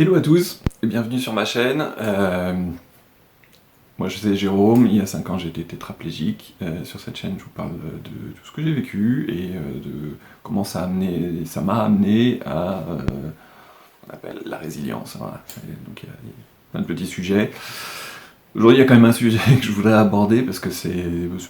Hello à tous et bienvenue sur ma chaîne. Moi je suis Jérôme, il y a 5 ans j'étais tétraplégique. Sur cette chaîne je vous parle de tout ce que j'ai vécu et de comment ça m'a amené à on appelle la résilience. Voilà. Donc il y a plein de petits sujets. Aujourd'hui il y a quand même un sujet que je voudrais aborder parce que c'est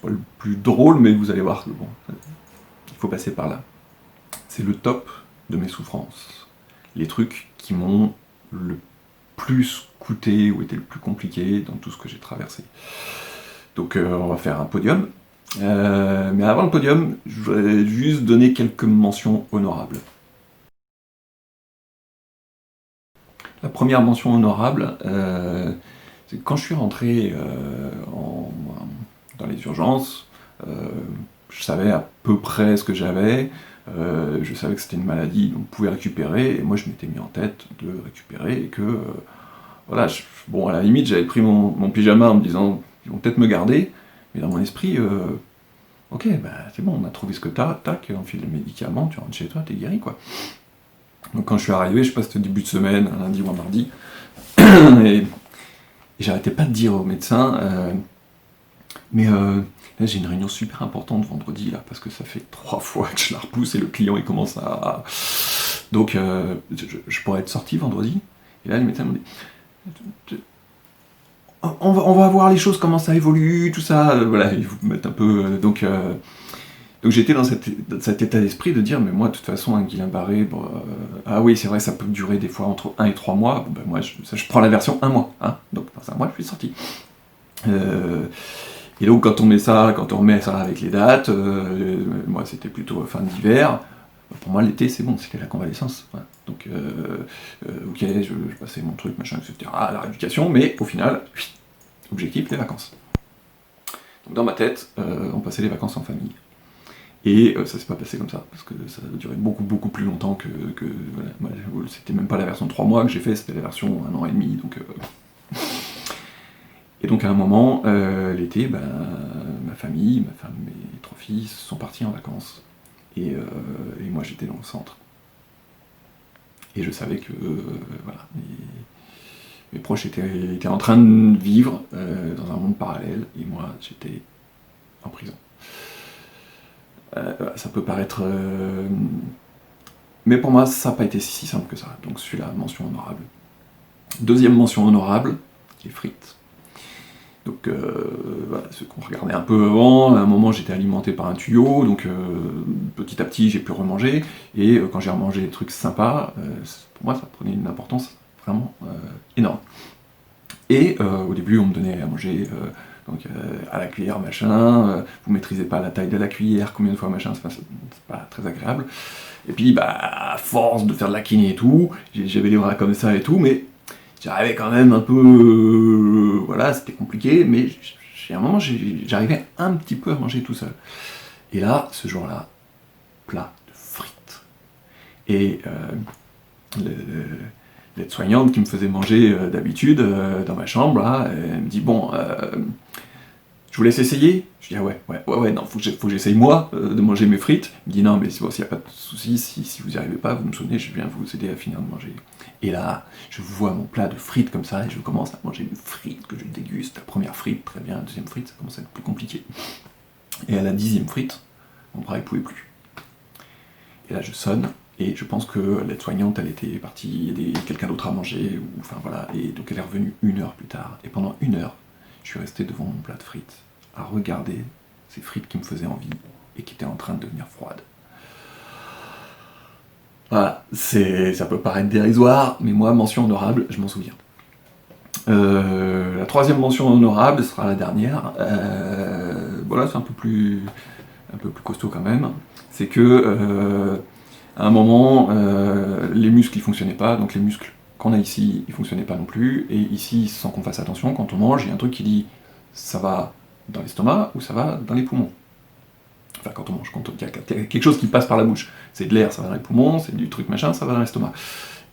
pas le plus drôle, mais vous allez voir que bon, il faut passer par là. C'est le top de mes souffrances. Les trucs qui m'ont le plus coûté ou été le plus compliqué dans tout ce que j'ai traversé. Donc on va faire un podium. Mais avant le podium, je voudrais juste donner quelques mentions honorables. La première mention honorable, c'est quand je suis rentré dans les urgences, je savais à peu près ce que j'avais, je savais que c'était une maladie, donc je pouvais récupérer, et moi je m'étais mis en tête de récupérer, et que, voilà, bon, à la limite, j'avais pris mon pyjama en me disant, ils vont peut-être me garder, mais dans mon esprit, ok, bah, c'est bon, on a trouvé ce que t'as, tac, on file le médicament, tu rentres chez toi, t'es guéri, quoi. Donc quand je suis arrivé, je sais pas si c'était début de semaine, un lundi ou un mardi, et j'arrêtais pas de dire au médecin, mais là j'ai une réunion super importante vendredi, là, parce que ça fait 3 fois que je la repousse et le client il commence à... Donc je pourrais être sorti vendredi, et là les médecins m'ont dit... On va voir les choses, comment ça évolue, tout ça, voilà, ils vous mettent un peu... Donc j'étais dans cet état d'esprit de dire, mais moi, de toute façon, un Guillain-Barré, bon, ah oui, c'est vrai, ça peut durer des fois entre 1 et 3 mois, bon, ben moi, je prends la version 1 mois, hein, donc dans un mois, je suis sorti. Et donc quand on remet ça avec les dates, moi c'était plutôt fin d'hiver, pour moi l'été c'est bon, c'était la convalescence. Voilà. Donc ok, je passais mon truc, machin, etc. à la rééducation, mais au final, objectif, les vacances. Donc dans ma tête, on passait les vacances en famille. Et ça s'est pas passé comme ça, parce que ça a duré beaucoup plus longtemps que voilà, moi, c'était même pas la version 3 mois que j'ai fait, c'était la version 1 an et demi, donc... Et donc à un moment, l'été, ben, ma famille, ma femme, mes 3 filles sont partis en vacances. Et moi j'étais dans le centre. Et je savais que voilà, mes proches étaient en train de vivre dans un monde parallèle, et moi j'étais en prison. Ça peut paraître... mais pour moi ça n'a pas été si simple que ça, donc celui-là, mention honorable. Deuxième mention honorable, les frites. Donc voilà, ceux qu'on regardait un peu avant, à un moment j'étais alimenté par un tuyau, donc petit à petit j'ai pu remanger, et quand j'ai remangé des trucs sympas, pour moi ça prenait une importance vraiment énorme. Et au début on me donnait à manger donc, à la cuillère, machin, vous maîtrisez pas la taille de la cuillère, combien de fois machin, c'est pas très agréable. Et puis bah à force de faire de la kiné et tout, j'avais les bras comme ça et tout, mais j'arrivais quand même un peu... voilà, c'était compliqué, mais à un moment, j'arrivais un petit peu à manger tout seul. Et là, ce jour-là, plat de frites. Et l'aide-soignante qui me faisait manger d'habitude dans ma chambre, là, elle me dit, bon, je vous laisse essayer. Je dis, ah ouais, non, faut que j'essaye moi de manger mes frites. Il me dit, non, mais c'est bon, s'il n'y a pas de souci, si vous n'y arrivez pas, vous me souvenez, je viens vous aider à finir de manger. Et là, je vois mon plat de frites comme ça, et je commence à manger une frite que je déguste. La première frite, très bien, la deuxième frite, ça commence à être plus compliqué. Et à la 10e frite, mon bras, il pouvait plus. Et là, je sonne, et je pense que l'aide-soignante, elle était partie aider quelqu'un d'autre à manger, ou enfin voilà, et donc elle est revenue 1 heure plus tard. Et pendant 1 heure, je suis resté devant mon plat de frites, à regarder ces frites qui me faisaient envie, et qui étaient en train de devenir froides. Voilà, ça peut paraître dérisoire, mais moi, mention honorable, je m'en souviens. La 3e mention honorable sera la dernière. Voilà, c'est un peu plus costaud quand même. C'est que, à un moment, les muscles, ils fonctionnaient pas, donc les muscles qu'on a ici, ils fonctionnaient pas non plus, et ici, sans qu'on fasse attention, quand on mange, il y a un truc qui dit, ça va dans l'estomac ou ça va dans les poumons. Enfin, quand on mange, quand il y a quelque chose qui passe par la bouche. C'est de l'air, ça va dans les poumons, c'est du truc machin, ça va dans l'estomac.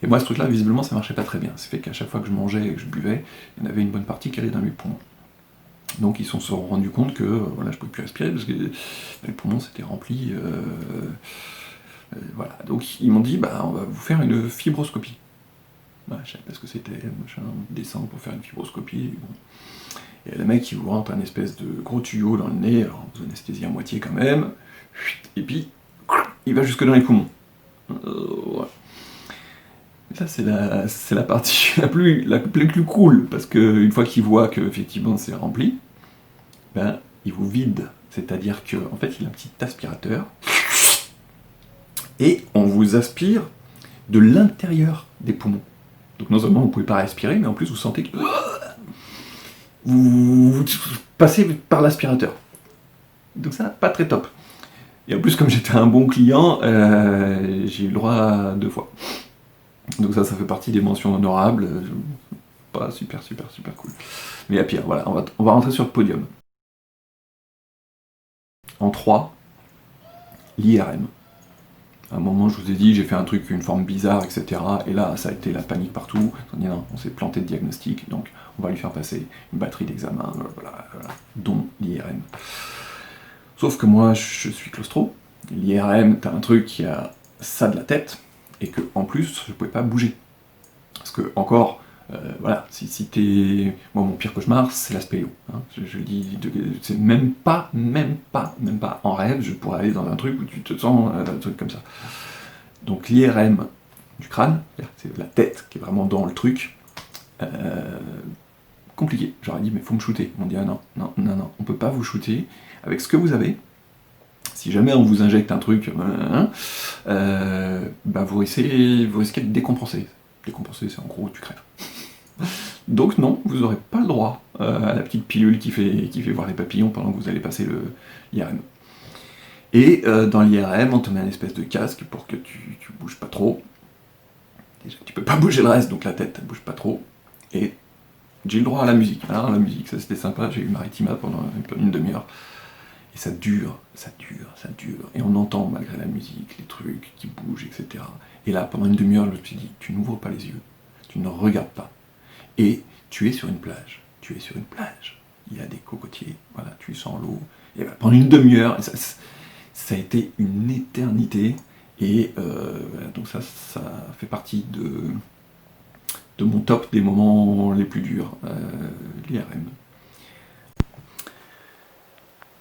Et moi, ce truc-là, visiblement, ça marchait pas très bien. C'est fait qu'à chaque fois que je mangeais et que je buvais, il y en avait une bonne partie qui allait dans mes poumons. Donc ils se sont rendus compte que voilà, je pouvais plus respirer parce que les poumons s'étaient remplis. Voilà. Donc ils m'ont dit, bah, on va vous faire une fibroscopie. je savais pas ce que c'était, machin, descend pour faire une fibroscopie. Bon. Et le mec, il vous rentre un espèce de gros tuyau dans le nez, alors vous anesthésiez à moitié quand même, et puis il va jusque dans les poumons. Ouais. Ça, c'est la partie la plus cool, parce qu'une fois qu'il voit que effectivement c'est rempli, ben, il vous vide. C'est-à-dire qu'en fait, il a un petit aspirateur, et on vous aspire de l'intérieur des poumons. Donc non seulement vous ne pouvez pas respirer, mais en plus vous sentez que vous passez par l'aspirateur. Donc ça, pas très top. Et en plus, comme j'étais un bon client, j'ai eu le droit 2 fois. Donc ça fait partie des mentions honorables. Pas super cool. Mais à pire, voilà, on va rentrer sur le podium. En 3, l'IRM. À un moment, je vous ai dit, j'ai fait un truc, une forme bizarre, etc. Et là, ça a été la panique partout. On dit non, on s'est planté de diagnostic, donc on va lui faire passer une batterie d'examen, voilà, dont l'IRM. Sauf que moi, je suis claustro. L'IRM, t'as un truc qui a ça de la tête, et que en plus, je pouvais pas bouger. Parce que, encore, voilà, si t'es... Moi, mon pire cauchemar, c'est la spéléo. Hein. Je dis, c'est même pas en rêve, je pourrais aller dans un truc où tu te sens un truc comme ça. Donc l'IRM du crâne, c'est la tête qui est vraiment dans le truc, compliqué. J'aurais dit, mais faut me shooter. On dit, ah non, on peut pas vous shooter avec ce que vous avez. Si jamais on vous injecte un truc, bah vous risquez de décompenser. Décompenser, c'est en gros, tu crèves. Donc non, vous n'aurez pas le droit à la petite pilule qui fait voir les papillons pendant que vous allez passer l'IRM. Et dans l'IRM, on te met un espèce de casque pour que tu bouges pas trop. Déjà, tu peux pas bouger le reste, donc la tête, elle bouge pas trop. Et j'ai eu le droit à la musique. Alors la musique, ça c'était sympa, j'ai eu Maritima pendant une demi-heure. Et ça dure. Et on entend malgré la musique, les trucs qui bougent, etc. Et là, pendant une demi-heure, je me suis dit, tu n'ouvres pas les yeux, tu ne regardes pas. Et tu es sur une plage. Il y a des cocotiers, voilà, tu es sans l'eau. Et ben, pendant une demi-heure, ça a été une éternité. Et donc ça fait partie de mon top des moments les plus durs, l'IRM.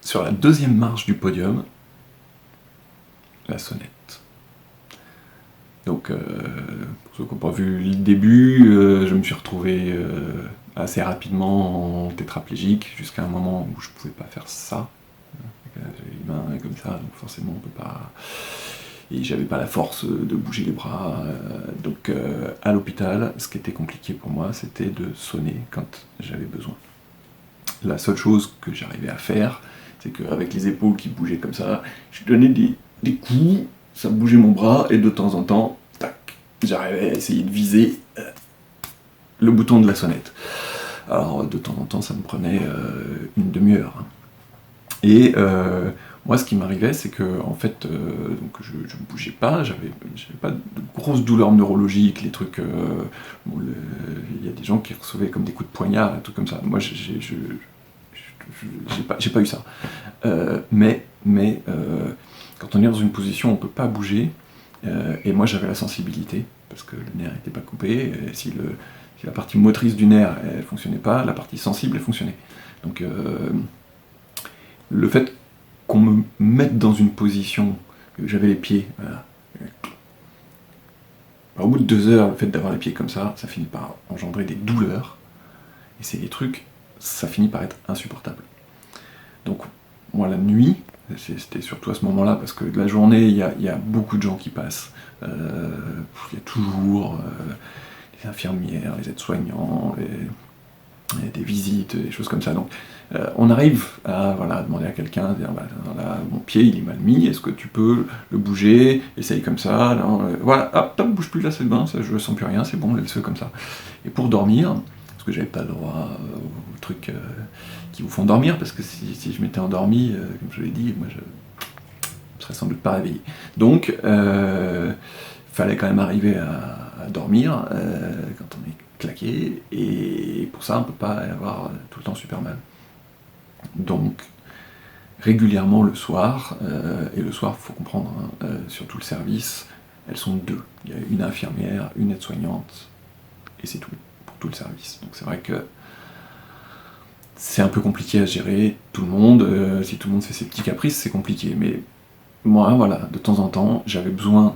Sur la deuxième marche du podium, la sonnette. Donc, pour ceux qui n'ont pas vu le début, je me suis retrouvé assez rapidement en tétraplégique, jusqu'à un moment où je ne pouvais pas faire ça. J'avais les mains comme ça, donc forcément on ne peut pas... Et j'avais pas la force de bouger les bras. Donc à l'hôpital, ce qui était compliqué pour moi, c'était de sonner quand j'avais besoin. La seule chose que j'arrivais à faire, c'est qu'avec les épaules qui bougeaient comme ça, je donnais des coups, ça bougeait mon bras, et de temps en temps, tac, j'arrivais à essayer de viser le bouton de la sonnette. Alors de temps en temps, ça me prenait une demi-heure. Et moi, ce qui m'arrivait, c'est que en fait, donc je ne bougeais pas, j'avais pas de grosses douleurs neurologiques, les trucs. Il y a des gens qui recevaient comme des coups de poignard, un truc comme ça. Moi, j'ai pas eu ça. Mais quand on est dans une position où on peut pas bouger, et moi j'avais la sensibilité, parce que le nerf n'était pas coupé, et si la partie motrice du nerf elle fonctionnait pas, la partie sensible elle fonctionnait. Donc le fait qu'on me mette dans une position, que j'avais les pieds, voilà. Alors, au bout de 2 heures, le fait d'avoir les pieds comme ça finit par engendrer des douleurs, et c'est des trucs, ça finit par être insupportable. Donc moi la nuit, c'était surtout à ce moment-là, parce que la journée, il y a beaucoup de gens qui passent, il y a toujours les infirmières, les aides-soignants, des visites, des choses comme ça. Donc on arrive à demander à quelqu'un, à dire, mon pied il est mal mis, est-ce que tu peux le bouger, essaye comme ça, voilà, hop, top, bouge plus là, c'est bon, je sens plus rien, c'est bon, laisse-le comme ça. Et pour dormir, parce que j'avais pas le droit aux trucs qui vous font dormir, parce que si je m'étais endormi, comme je l'ai dit, moi je serais sans doute pas réveillé. Donc, fallait quand même arriver à dormir quand on est claqué, et pour ça on peut pas avoir tout le temps super mal. Donc, régulièrement le soir, et le soir, il faut comprendre, sur tout le service, elles sont 2. Il y a une infirmière, une aide-soignante, et c'est tout, pour tout le service. Donc c'est vrai que c'est un peu compliqué à gérer, tout le monde, si tout le monde fait ses petits caprices, c'est compliqué, mais moi, voilà, de temps en temps, j'avais besoin,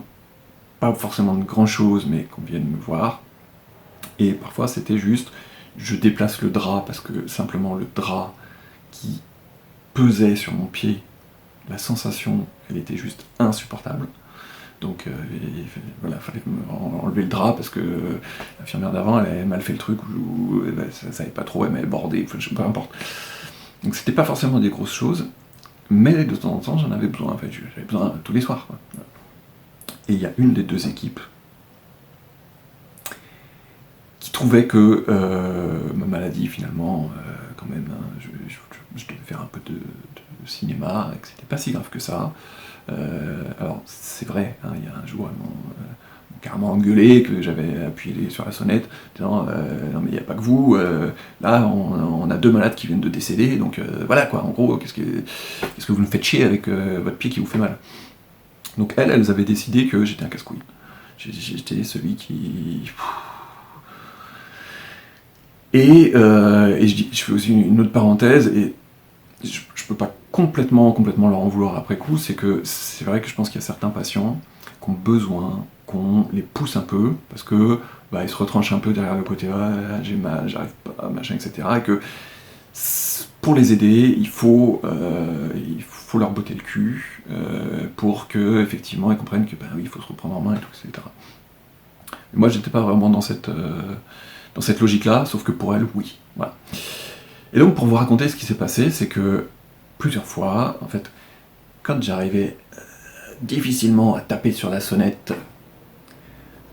pas forcément de grand chose, mais qu'on vienne me voir, et parfois c'était juste, je déplace le drap, parce que simplement le drap qui pesait sur mon pied, la sensation, elle était juste insupportable. Donc voilà, il fallait enlever le drap parce que l'infirmière d'avant, elle avait mal fait le truc, ou ça savait pas trop, elle m'avait bordé, peu importe. Donc c'était pas forcément des grosses choses, mais de temps en temps j'en avais besoin, en fait, j'avais besoin tous les soirs, quoi. Et il y a une des deux équipes qui trouvait que ma maladie, finalement, quand même, hein, je devais faire un peu de cinéma, et que c'était pas si grave que ça. Alors, c'est vrai, hein, il y a un jour, elles m'ont carrément engueulé, que j'avais appuyé sur la sonnette, disant non mais il n'y a pas que vous, là on a 2 malades qui viennent de décéder, donc voilà quoi, en gros, qu'est-ce que vous nous faites chier avec votre pied qui vous fait mal. Donc elles avaient décidé que j'étais un casse-couille. J'étais celui qui... Et je fais aussi une autre parenthèse, et je peux pas complètement leur en vouloir après coup, c'est que c'est vrai que je pense qu'il y a certains patients qui ont besoin qu'on les pousse un peu, parce que ils se retranchent un peu derrière le côté ah, j'ai mal, j'arrive pas, machin, etc. Et que pour les aider, il faut leur botter le cul pour que effectivement ils comprennent que oui, il faut se reprendre en main et tout, etc. Et moi, j'étais pas vraiment dans cette logique-là, sauf que pour elle, oui. Voilà. Et donc, pour vous raconter ce qui s'est passé, c'est que plusieurs fois, en fait, quand j'arrivais difficilement à taper sur la sonnette,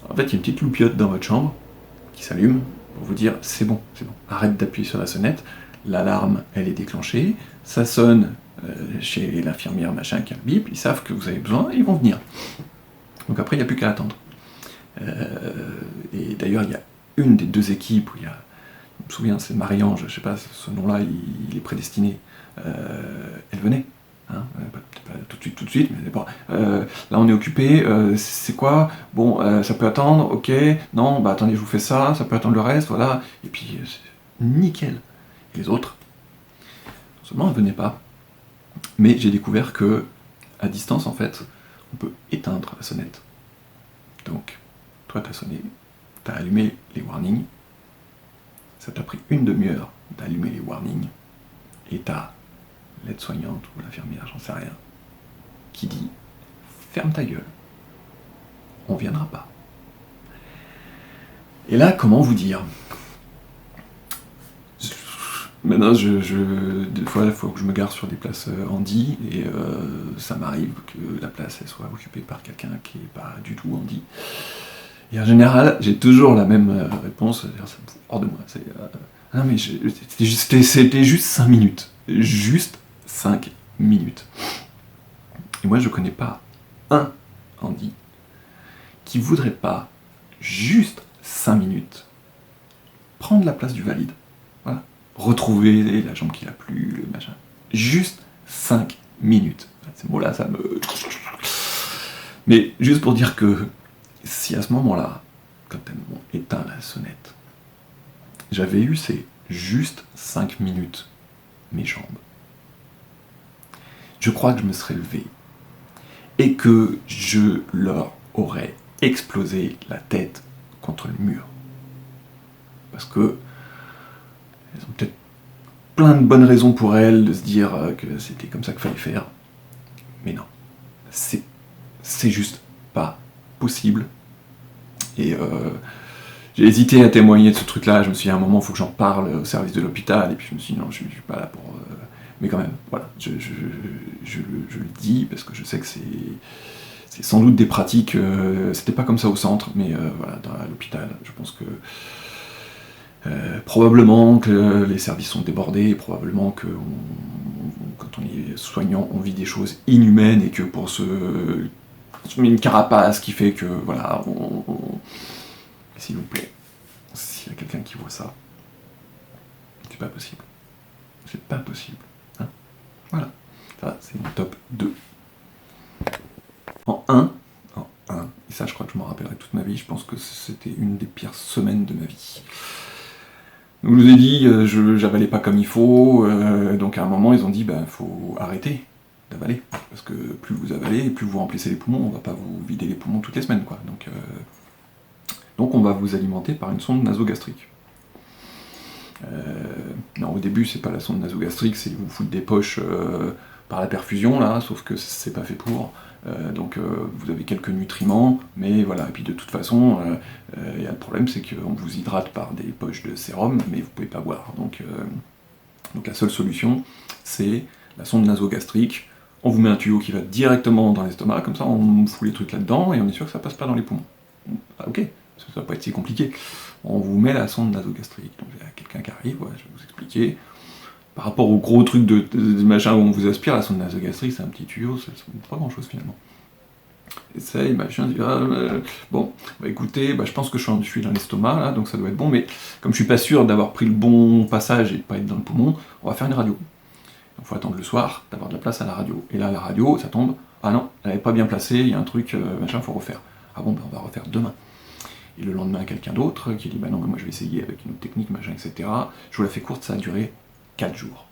en fait, il y a une petite loupiote dans votre chambre qui s'allume pour vous dire c'est bon, arrête d'appuyer sur la sonnette, l'alarme, elle est déclenchée, ça sonne chez l'infirmière, machin, qui a le bip, ils savent que vous avez besoin, et ils vont venir. Donc après, il n'y a plus qu'à attendre. Et d'ailleurs, il y a une des deux équipes où il y a, je me souviens, c'est Marie-Ange, je sais pas, ce nom-là, il est prédestiné. Elle venait, hein, pas tout de suite, mais bon, là on est occupé, c'est quoi? Bon, ça peut attendre, ok, non, attendez, je vous fais ça, ça peut attendre le reste, voilà, et puis nickel. Et les autres, non seulement elles venaient pas, mais j'ai découvert que, à distance en fait, on peut éteindre la sonnette. Donc, toi t'as sonné, t'as allumé les warnings, ça t'a pris une demi-heure d'allumer les warnings, et t'as l'aide-soignante ou l'infirmière, j'en sais rien, qui dit « ferme ta gueule, on viendra pas ». Et là, comment vous dire? Maintenant, des fois, il faut que je me gare sur des places handi, et ça m'arrive que la place elle soit occupée par quelqu'un qui n'est pas du tout handi. Et en général, j'ai toujours la même réponse, c'est-à-dire, ça me fout hors de moi. Non mais c'était juste 5 minutes. Juste 5 minutes. Et moi, je connais pas un handi qui voudrait pas juste 5 minutes prendre la place du valide. Voilà. Retrouver la jambe qui l'a plu, le machin. Juste 5 minutes. Ces mots-là, ça me... Mais juste pour dire que si à ce moment-là, quand elles m'ont éteint la sonnette, j'avais eu ces juste 5 minutes, mes jambes, je crois que je me serais levé et que je leur aurais explosé la tête contre le mur. Parce que elles ont peut-être plein de bonnes raisons pour elles de se dire que c'était comme ça qu'il fallait faire. Mais non, c'est juste pas possible. Et j'ai hésité à témoigner de ce truc-là. Je me suis dit à un moment, il faut que j'en parle au service de l'hôpital. Et puis je me suis dit non, je suis pas là pour... Mais quand même, voilà, je le dis parce que je sais que c'est sans doute des pratiques... c'était pas comme ça au centre, mais voilà, à l'hôpital, je pense que... probablement que les services sont débordés, probablement que quand on est soignant, on vit des choses inhumaines et que pour se met une carapace qui fait que, voilà, s'il vous plaît, s'il y a quelqu'un qui voit ça, c'est pas possible. C'est pas possible. Hein, voilà. Ça, c'est mon top 2. En 1, et ça je crois crois que je m'en rappellerai toute ma vie. Je pense que c'était une des pires semaines de ma vie. Donc, je vous ai dit, j'avalais pas comme il faut, donc à un moment ils ont dit, faut arrêter d'avaler, parce que plus vous avalez, plus vous remplissez les poumons, on va pas vous vider les poumons toutes les semaines, quoi. Donc on va vous alimenter par une sonde nasogastrique. Non, au début, c'est pas la sonde nasogastrique, c'est vous foutre des poches par la perfusion, là, sauf que c'est pas fait pour. Donc vous avez quelques nutriments, mais voilà, et puis de toute façon, y a le problème, c'est qu'on vous hydrate par des poches de sérum, mais vous pouvez pas boire. Donc la seule solution, c'est la sonde nasogastrique. On vous met un tuyau qui va directement dans l'estomac, comme ça on fout les trucs là-dedans, et on est sûr que ça passe pas dans les poumons. Ah, ok, ça va pas être si compliqué. On vous met la sonde nasogastrique. Donc il y a quelqu'un qui arrive, ouais, je vais vous expliquer. Par rapport au gros truc de machin où on vous aspire, la sonde nasogastrique, c'est un petit tuyau, c'est pas grand chose finalement. Essaye, machin, dit, bon, écoutez, je pense que je suis dans l'estomac, là, donc ça doit être bon, mais comme je suis pas sûr d'avoir pris le bon passage et de pas être dans le poumon, on va faire une radio. Il faut attendre le soir d'avoir de la place à la radio. Et là, la radio, ça tombe, ah non, elle n'est pas bien placée, il y a un truc, machin, il faut refaire. Ah bon, on va refaire demain. Et le lendemain, quelqu'un d'autre qui dit, non, mais moi je vais essayer avec une autre technique, machin, etc. Je vous la fais courte, ça a duré 4 jours.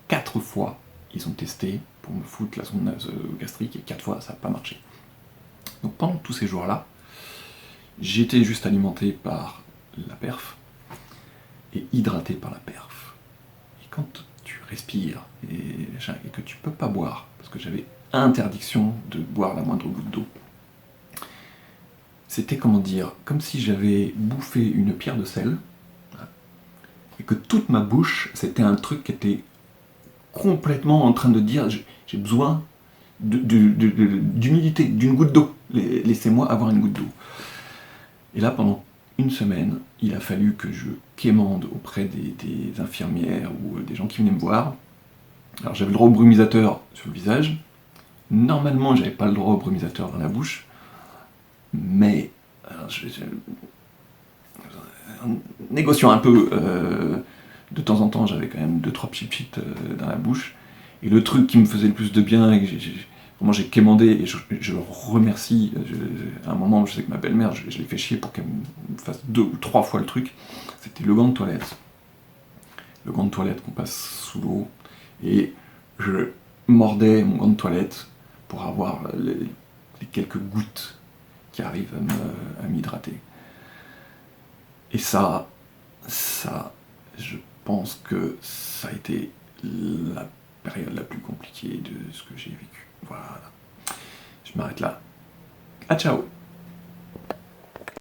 4 fois, ils ont testé pour me foutre la sonde nasogastrique, et 4 fois, ça n'a pas marché. Donc pendant tous ces jours-là, j'étais juste alimenté par la perf, et hydraté par la perf. Et quand tu respires, et que tu peux pas boire, parce que j'avais interdiction de boire la moindre goutte d'eau, c'était, comment dire, comme si j'avais bouffé une pierre de sel, et que toute ma bouche, c'était un truc qui était complètement en train de dire, j'ai besoin d'humidité, d'une goutte d'eau, laissez-moi avoir une goutte d'eau. Et là, pendant une semaine, il a fallu que je quémande auprès des infirmières ou des gens qui venaient me voir. Alors j'avais le droit au brumisateur sur le visage, normalement j'avais pas le droit au brumisateur dans la bouche, mais en négociant un peu, de temps en temps j'avais quand même 2-3 pchit dans la bouche, et le truc qui me faisait le plus de bien, et vraiment j'ai quémandé, et je le remercie, à un moment je sais que ma belle-mère, je l'ai fait chier pour qu'elle me fasse 2 ou 3 fois le truc, c'était le gant de toilette. Le gant de toilette qu'on passe sous l'eau, et je mordais mon gant de toilette pour avoir les quelques gouttes qui arrivent à m'hydrater. Et ça, je pense que ça a été la période la plus compliquée de ce que j'ai vécu. Voilà. Je m'arrête là. À ciao!